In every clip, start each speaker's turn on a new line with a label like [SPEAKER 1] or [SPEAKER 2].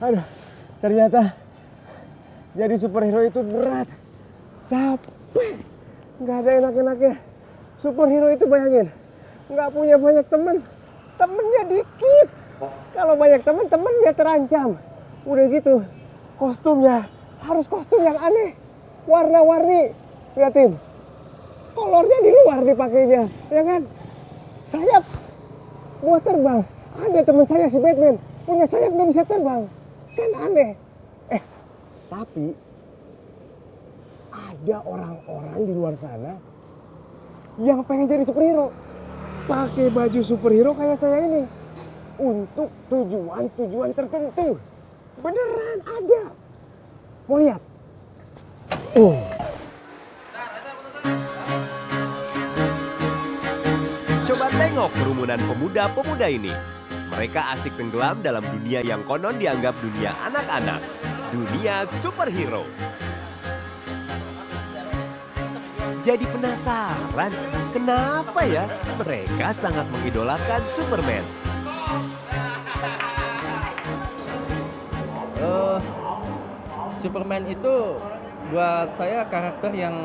[SPEAKER 1] Aduh, ternyata jadi superhero itu berat, capek, nggak ada enak-enaknya. Superhero itu bayangin, nggak punya banyak temen, temennya dikit. Kalau banyak temen, temennya terancam. Udah gitu, kostumnya harus kostum yang aneh, warna-warni. Liatin, kolornya di luar dipakainya, ya kan? Sayap buat terbang. Ada teman saya si Batman, punya sayap nggak bisa terbang. Kan aneh. Tapi ada orang-orang di luar sana yang pengen jadi superhero. Pakai baju superhero kayak saya ini. Untuk tujuan-tujuan tertentu. Beneran ada. Mau lihat?
[SPEAKER 2] Coba tengok kerumunan pemuda-pemuda ini. Mereka asik tenggelam dalam dunia yang konon dianggap dunia anak-anak. Dunia superhero. Jadi penasaran, kenapa ya mereka sangat mengidolakan Superman?
[SPEAKER 3] Superman itu buat saya karakter yang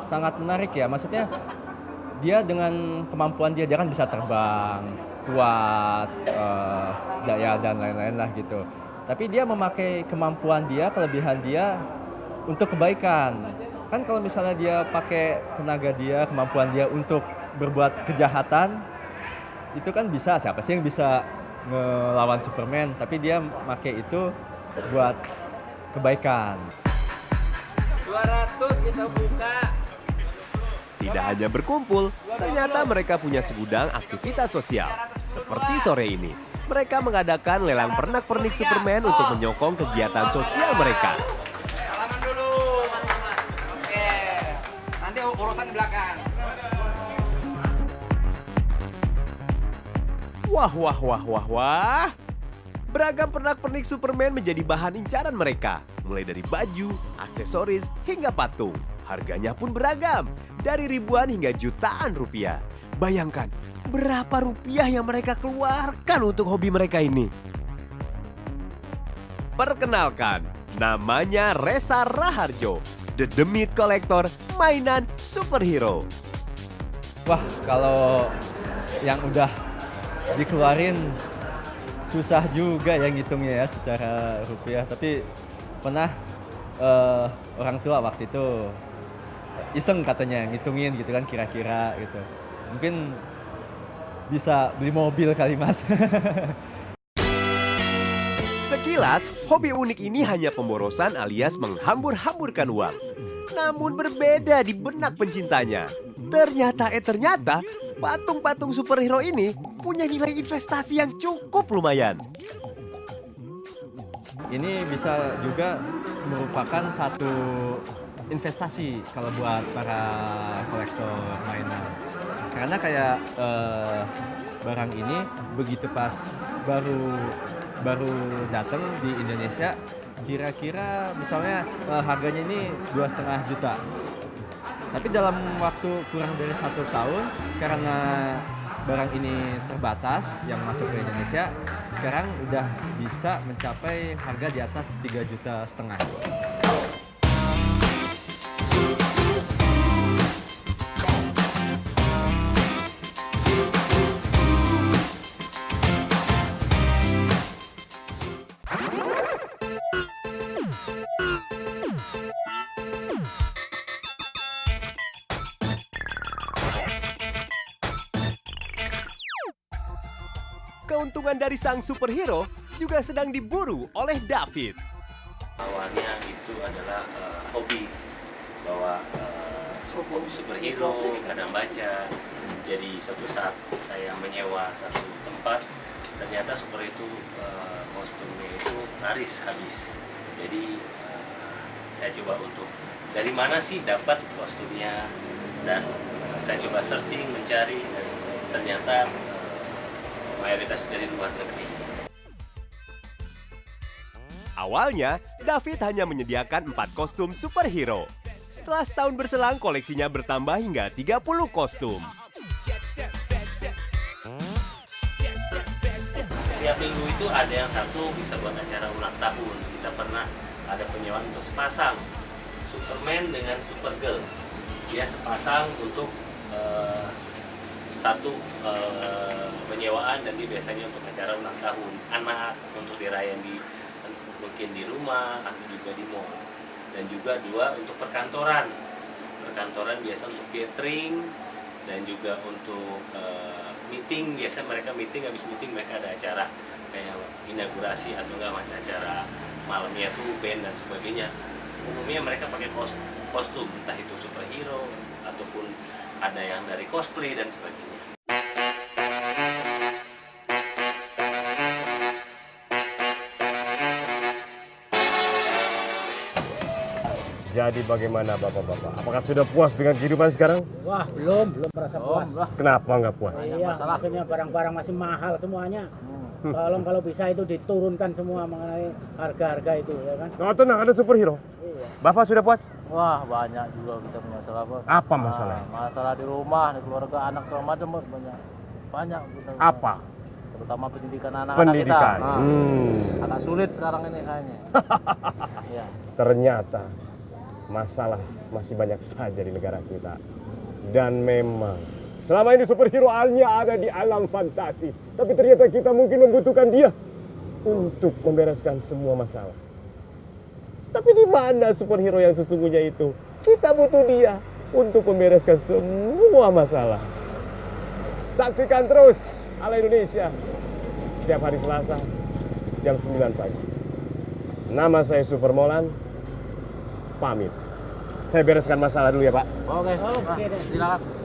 [SPEAKER 3] sangat menarik ya. Maksudnya dia dengan kemampuan dia kan bisa terbang, kuat, daya dan lain-lain lah gitu. Tapi dia memakai kemampuan dia, kelebihan dia untuk kebaikan. Kan kalau misalnya dia pakai tenaga dia, kemampuan dia untuk berbuat kejahatan, itu kan bisa, siapa sih yang bisa ngelawan Superman? Tapi dia pakai itu buat kebaikan.
[SPEAKER 4] 200 kita buka.
[SPEAKER 2] Tidak hanya berkumpul, ternyata mereka punya segudang aktivitas sosial. Seperti sore ini, mereka mengadakan lelang pernak-pernik Superman untuk menyokong kegiatan sosial mereka.
[SPEAKER 4] Salaman dulu. Oke. Nanti urusan di belakang.
[SPEAKER 2] Wah. Beragam pernak-pernik Superman menjadi bahan incaran mereka. Mulai dari baju, aksesoris, hingga patung. Harganya pun beragam, dari ribuan hingga jutaan rupiah. Bayangkan, berapa rupiah yang mereka keluarkan untuk hobi mereka ini? Perkenalkan, namanya Reza Raharjo, The Demit Collector mainan superhero.
[SPEAKER 3] Wah, kalau yang udah dikeluarin susah juga ya ngitungnya ya secara rupiah. Tapi pernah orang tua waktu itu iseng katanya ngitungin gitu kan kira-kira gitu. Mungkin bisa beli mobil kali Mas.
[SPEAKER 2] Sekilas, hobi unik ini hanya pemborosan alias menghambur-hamburkan uang. Namun berbeda di benak pencintanya. Ternyata patung-patung superhero ini punya nilai investasi yang cukup lumayan.
[SPEAKER 3] Ini bisa juga merupakan satu investasi kalau buat para kolektor mainan. Karena kayak barang ini begitu pas baru datang di Indonesia, kira-kira misalnya harganya ini 2,5 juta. Tapi dalam waktu kurang dari 1 tahun, karena barang ini terbatas yang masuk ke Indonesia, sekarang udah bisa mencapai harga di atas 3,5 juta.
[SPEAKER 2] Keuntungan dari sang superhero juga sedang diburu oleh David.
[SPEAKER 5] Awalnya itu adalah hobi, bahwa hobi superhero, kadang baca. Jadi suatu saat saya menyewa satu tempat, ternyata super itu kostumnya itu laris habis. Jadi saya coba untuk dari mana sih dapat kostumnya, dan saya coba searching mencari, dan ternyata mayoritas dari luar negeri.
[SPEAKER 2] Awalnya, David hanya menyediakan 4 kostum superhero. Setelah setahun berselang, koleksinya bertambah hingga 30 kostum.
[SPEAKER 5] Tiap minggu itu ada yang satu bisa buat acara ulang tahun. Kita pernah ada penyewaan untuk sepasang Superman dengan Supergirl. Dia sepasang untuk satu penyewaan, dan dia biasanya untuk acara ulang tahun anak, untuk dirayain mungkin di rumah atau juga di mall. Dan juga dua untuk perkantoran biasa untuk gathering, dan juga untuk meeting. Biasa mereka meeting, habis meeting mereka ada acara kayak inaugurasi atau enggak macam acara malamnya tuh band dan sebagainya. Umumnya mereka pakai kostum, entah itu superhero ataupun ada yang dari cosplay dan sebagainya.
[SPEAKER 1] Jadi bagaimana Bapak-Bapak? Apakah sudah puas dengan kehidupan sekarang?
[SPEAKER 6] Wah, belum merasa puas.
[SPEAKER 1] Kenapa nggak puas?
[SPEAKER 6] Iya, maksudnya barang-barang masih mahal semuanya. Tolong kalau bisa itu diturunkan semua mengenai harga-harga itu, ya kan?
[SPEAKER 1] Oh tenang, ada superhero.
[SPEAKER 6] Iya.
[SPEAKER 1] Bapak sudah puas?
[SPEAKER 7] Wah, banyak juga kita punya masalah, Bos.
[SPEAKER 1] Apa masalah?
[SPEAKER 7] Masalah di rumah, di keluarga, anak segala macam, Bos. Banyak kita.
[SPEAKER 1] Apa?
[SPEAKER 7] Terutama pendidikan anak-anak
[SPEAKER 1] Pendidikan.
[SPEAKER 7] kita. Agak sulit sekarang ini kayaknya. Iya.
[SPEAKER 1] Ternyata masalah masih banyak saja di negara kita. Dan memang selama ini superhero hanya ada di alam fantasi. Tapi ternyata kita mungkin membutuhkan dia untuk membereskan semua masalah. Tapi di mana superhero yang sesungguhnya itu? Kita butuh dia untuk membereskan semua masalah. Saksikan terus Ala Indonesia setiap hari Selasa jam 9 pagi. Nama saya Super Molan. Pamit. Saya bereskan masalah dulu ya, Pak.
[SPEAKER 7] Oke,
[SPEAKER 6] Oke deh.
[SPEAKER 7] silakan.